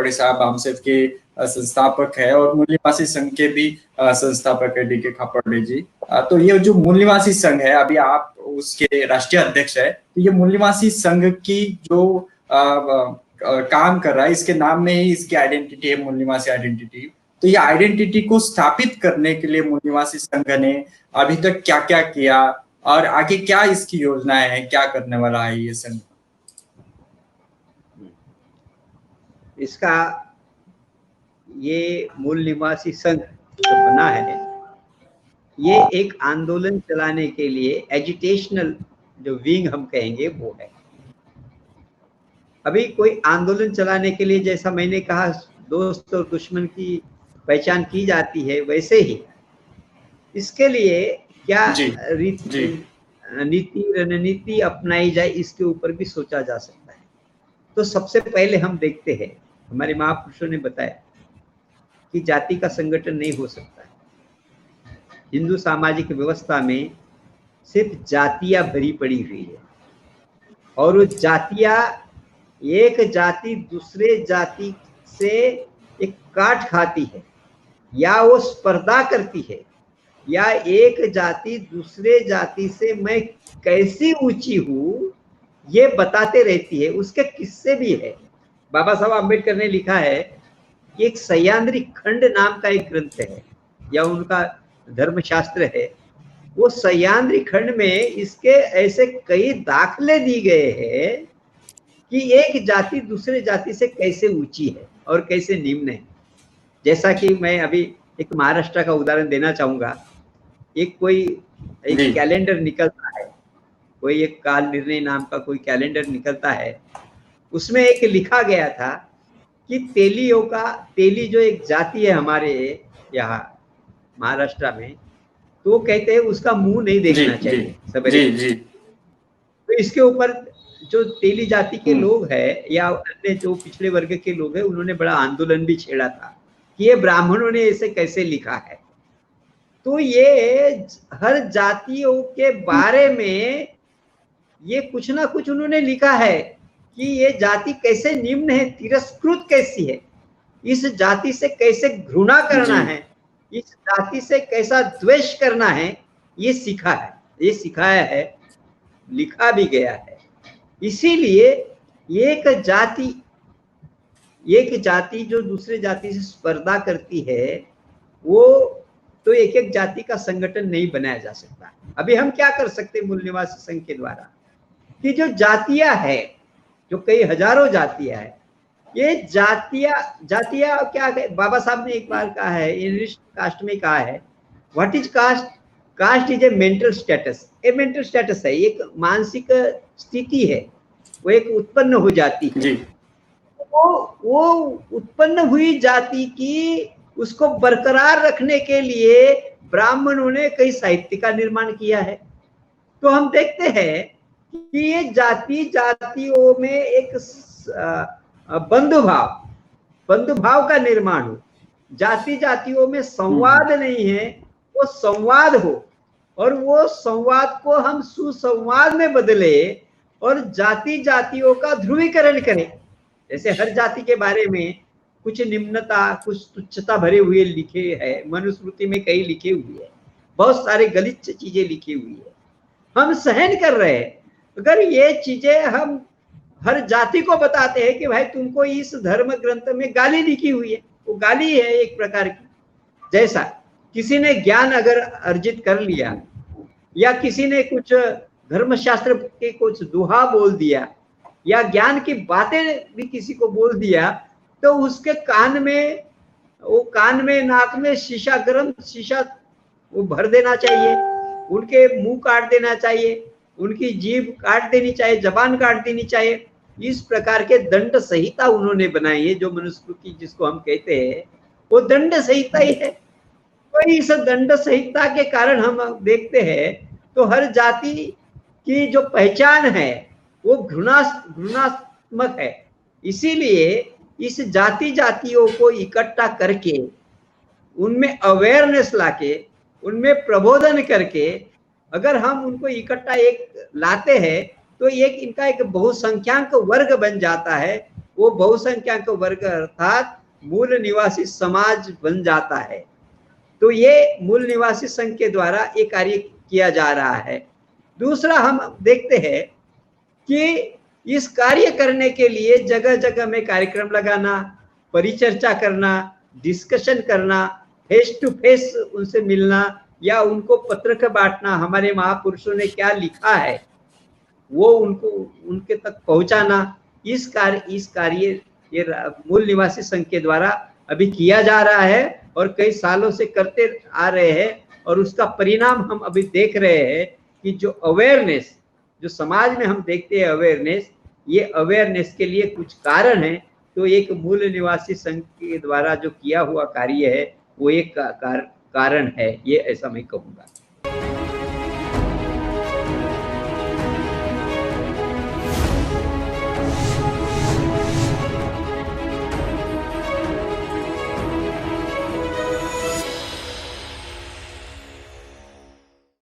खापर्डे साहब आमसेफ के संस्थापक है और मूल निवासी संघ के भी संस्थापक है डी.के. खापर्डे जी। तो ये जो मूल निवासी संघ है, अभी आप उसके राष्ट्रीय अध्यक्ष है, तो ये मूल निवासी संघ की जो काम कर रहा है, इसके नाम में ही इसकी आइडेंटिटी है, मूल निवासी आइडेंटिटी। तो ये आइडेंटिटी को स्थापित करने के लिए मूल निवासी संघ ने अभी तक क्या क्या किया और आगे क्या इसकी योजनाएं हैं, क्या करने वाला है ये संघ? इसका ये मूल निवासी संघ जो बना है, ये एक आंदोलन चलाने के लिए एजिटेशनल जो विंग हम कहेंगे वो है। अभी कोई आंदोलन चलाने के लिए, जैसा मैंने कहा, दोस्त और दुश्मन की पहचान की जाती है, वैसे ही इसके लिए क्या नीति रणनीति अपनाई जाए, इसके ऊपर भी सोचा जा सकता है। तो सबसे पहले हम देखते हैं, हमारे महापुरुषों ने बताया कि जाति का संगठन नहीं हो सकता है। हिंदू सामाजिक व्यवस्था में सिर्फ जातियां भरी पड़ी हुई है और वो जातियां, एक जाति दूसरे जाति से एक काट खाती है या वो स्पर्धा करती है, या एक जाति दूसरे जाति से मैं कैसी ऊंची हूं ये बताते रहती है। उसके किस्से भी है। बाबा साहब अम्बेडकर ने लिखा है कि एक सह्याद्री खंड नाम का एक ग्रंथ है या उनका धर्मशास्त्र है। वो सह्याद्री खंड में इसके ऐसे कई दाखले दिए गए हैं कि एक जाति दूसरे जाति से कैसे ऊंची है और कैसे निम्न है। जैसा कि मैं अभी एक महाराष्ट्र का उदाहरण देना चाहूंगा। एक कैलेंडर निकलता है, कोई एक काल निर्णय नाम का कोई कैलेंडर निकलता है। उसमें एक लिखा गया था कि तेली जो एक जाति है हमारे यहाँ महाराष्ट्र में, तो कहते हैं उसका मुंह नहीं देखना चाहिए सबरी। तो इसके ऊपर जो तेली जाति के लोग हैं या अन्य जो पिछड़े वर्ग के लोग हैं, उन्होंने बड़ा आंदोलन भी छेड़ा था कि ये ब्राह्मणों ने ऐसे कैसे लिखा है। तो ये हर जातियों के बारे में ये कुछ ना कुछ उन्होंने लिखा है कि ये जाति कैसे निम्न है, तिरस्कृत कैसी है, इस जाति से कैसे घृणा करना है, इस जाति से कैसा द्वेष करना है, ये सीखा है, ये सिखाया है, लिखा भी गया है। इसीलिए एक जाति जो दूसरे जाति से स्पर्धा करती है, वो तो एक एक जाति का संगठन नहीं बनाया जा सकता। अभी हम क्या कर सकते हैं मूल निवासी संघ के द्वारा, कि जो जातियां है, जो कई हजारों जातियां है, ये जातियां क्या है, बाबा साहब ने एक बार कहा है, इंग्लिश कास्ट में कहा है, what is caste? Caste is a mental status. A mental status है, एक मानसिक स्थिति है, वो एक उत्पन्न हो जाती है। वो उत्पन्न हुई जाति की उसको बरकरार रखने के लिए ब्राह्मणों ने कई साहित्य का निर्माण किया है। तो हम देखते हैं कि ये जातियों में एक बंधुभाव का निर्माण हो, जातियों में संवाद नहीं है, वो संवाद हो, और वो संवाद को हम सुसंवाद में बदले और जातियों का ध्रुवीकरण करें। जैसे हर जाति के बारे में कुछ निम्नता, कुछ तुच्छता भरे हुए लिखे हैं, मनुस्मृति में कई लिखे हुए हैं, बहुत सारे गलिच्छ चीजें लिखी हुई है, हम सहन कर रहे हैं। अगर ये चीजें हम हर जाति को बताते हैं कि भाई तुमको इस धर्म ग्रंथ में गाली लिखी हुई है, वो गाली है एक प्रकार की। जैसा किसी ने ज्ञान अगर अर्जित कर लिया या किसी ने कुछ धर्मशास्त्र के कुछ दोहा बोल दिया या ज्ञान की बातें भी किसी को बोल दिया, तो उसके कान में नाक में शीशा, गर्म शीशा वो भर देना चाहिए, उनके मुंह काट देना चाहिए, उनकी जीभ काट देनी चाहिए, जबान काट देनी चाहिए। इस प्रकार के दंड संहिता उन्होंने बनाई है, जो मनुस्मृति जिसको हम कहते हैं, वो दंड संहिता ही है। तो इस दंड संहिता के कारण हम देखते हैं तो हर जाति की जो पहचान है वो घृणात्मक है। इसीलिए इस जातियों को इकट्ठा करके उनमें अवेयरनेस लाके, उनमें प्रबोधन करके, अगर हम उनको इकट्ठा एक लाते हैं तो इनका एक बहुसंख्यांक वर्ग बन जाता है। वो बहुसंख्यक वर्ग अर्थात मूल निवासी समाज बन जाता है। तो ये मूल निवासी संघ के द्वारा ये कार्य किया जा रहा है। दूसरा हम देखते हैं कि इस कार्य करने के लिए जगह जगह में कार्यक्रम लगाना, परिचर्चा करना, डिस्कशन करना, फेस टू फेस उनसे मिलना या उनको पत्र बांटना, हमारे महापुरुषों ने क्या लिखा है वो उनको उनके तक पहुंचाना, इस कार्य ये मूल निवासी संघ के द्वारा अभी किया जा रहा है और कई सालों से करते आ रहे हैं। और उसका परिणाम हम अभी देख रहे हैं कि जो अवेयरनेस, जो समाज में हम देखते हैं अवेयरनेस, ये अवेयरनेस के लिए कुछ कारण है। तो एक मूल निवासी संघ के द्वारा जो किया हुआ कार्य है वो एक कारण है, ये ऐसा मैं कहूँगा।